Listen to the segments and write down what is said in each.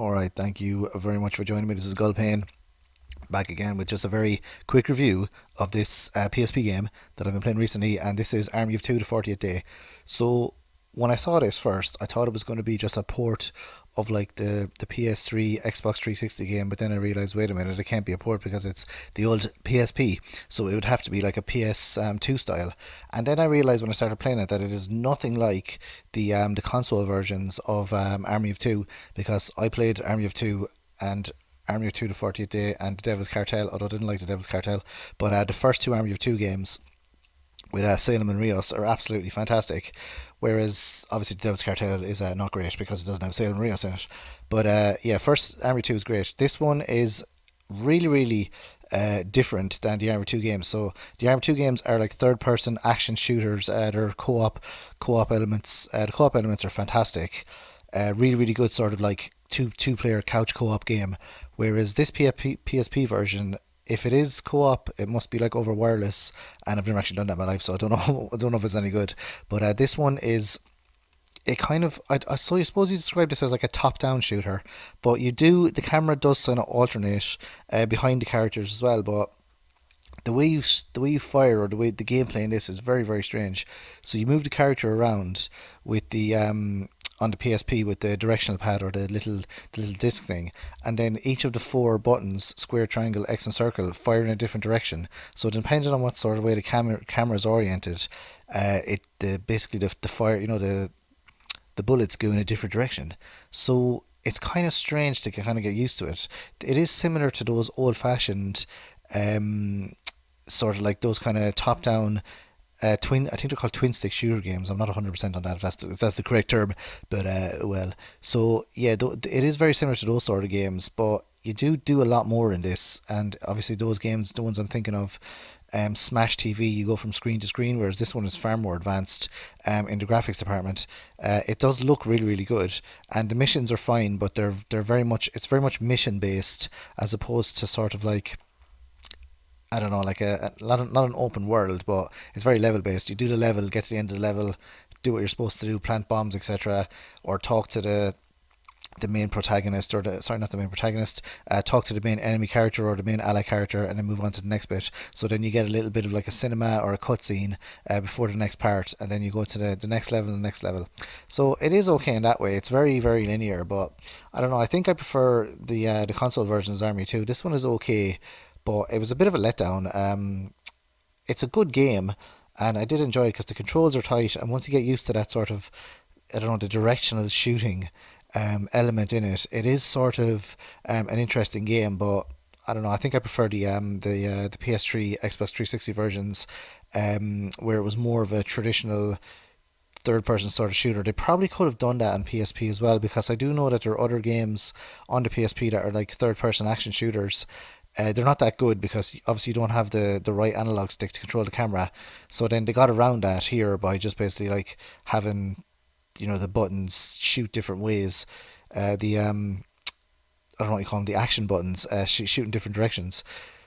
Alright, thank you very much for joining me. This is Gulpane, back again with just a very quick review of this PSP game that I've been playing recently, and this is Army of Two: The 40th Day. So, when I saw this first, I thought it was going to be just a port of like the PS3, Xbox 360 game, but then I realized, wait a minute, it can't be a port because it's the old PSP, so it would have to be like a PS2 style. And then I realized when I started playing it that it is nothing like the console versions of Army of Two, because I played Army of Two and Army of Two: The 40th Day and the Devil's Cartel, although I didn't like the Devil's Cartel, but the first two Army of Two games with Salem and Rios are absolutely fantastic. Whereas obviously the Devil's Cartel is not great because it doesn't have Salem and Rios in it. But yeah, first Army 2 is great. This one is really different than the Army 2 games. So the Army 2 games are like third person action shooters. They're co-op elements. The co-op elements are fantastic. Really good sort of like two player couch co-op game. Whereas this PSP version, if it is co-op, it must be like over wireless, and I've never actually done that in my life, so I don't know. I don't know if it's any good. But this one is it kind of so you suppose you describe this as like a top-down shooter, but the camera does kind of alternate behind the characters as well, but the way you fire or the way the gameplay in this is very strange. So you move the character around with the on the PSP with the directional pad or the little disc thing, and then each of the four buttons, square, triangle, X, and circle, fire in a different direction. So depending on what sort of way the camera is oriented, basically the fire, the bullets go in a different direction. So it's kind of strange to kind of get used to it. It is similar to those old fashioned sort of like those kind of top down twin. I think they're called twin stick shooter games. I'm not 100% on that if that's the correct term, but well. So yeah, it is very similar to those sort of games, but you do a lot more in this. And obviously those games, the ones I'm thinking of, Smash TV, you go from screen to screen, whereas this one is far more advanced in the graphics department. It does look really good, and the missions are fine, but they're very much mission based as opposed to sort of like, I don't know, like not an open world, but it's very level based. You do the level, get to the end of the level, do what you're supposed to do, plant bombs, etc., or talk to the main protagonist, or the sorry, not the main protagonist. Talk to the main enemy character or the main ally character, and then move on to the next bit. So then you get a little bit of like a cinema or a cutscene before the next part, and then you go to the next level and the next level. So it is okay in that way. It's very linear, but I don't know. I think I prefer the console versions of Army 2. This one is okay, but it was a bit of a letdown. It's a good game, and I did enjoy it because the controls are tight, and once you get used to that sort of, I don't know, the directional shooting element in it, it is sort of an interesting game. But I don't know. I think I prefer the PS3, Xbox 360 versions, where it was more of a traditional third person sort of shooter. They probably could have done that on PSP as well, because I do know that there are other games on the PSP that are like third person action shooters. They're not that good because obviously you don't have the right analog stick to control the camera. So then they got around that here by just basically like having, the buttons shoot different ways. The I don't know what you call them, the action buttons shoot in different directions.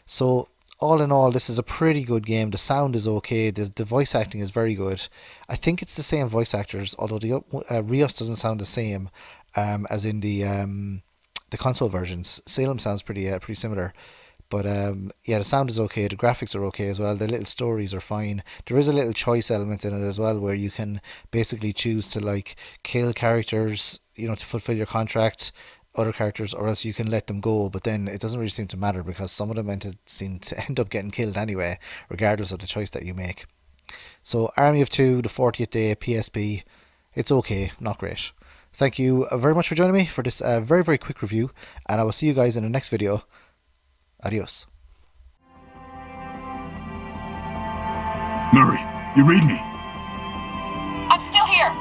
So all in all, this is a pretty good game. The sound is okay. The voice acting is very good. I think it's the same voice actors, although the Rios doesn't sound the same as in the console versions. Salem sounds pretty similar. But yeah, the sound is okay. The graphics are okay as well. The little stories are fine. There is a little choice element in it as well, where you can basically choose to like kill characters, to fulfill your contract, other characters, or else you can let them go. But then it doesn't really seem to matter because some of them seem to end up getting killed anyway, regardless of the choice that you make. So Army of Two: The 40th Day PSP, it's okay, not great. Thank you very much for joining me for this very quick review, and I will see you guys in the next video. Adios. Murray, you read me? I'm still here.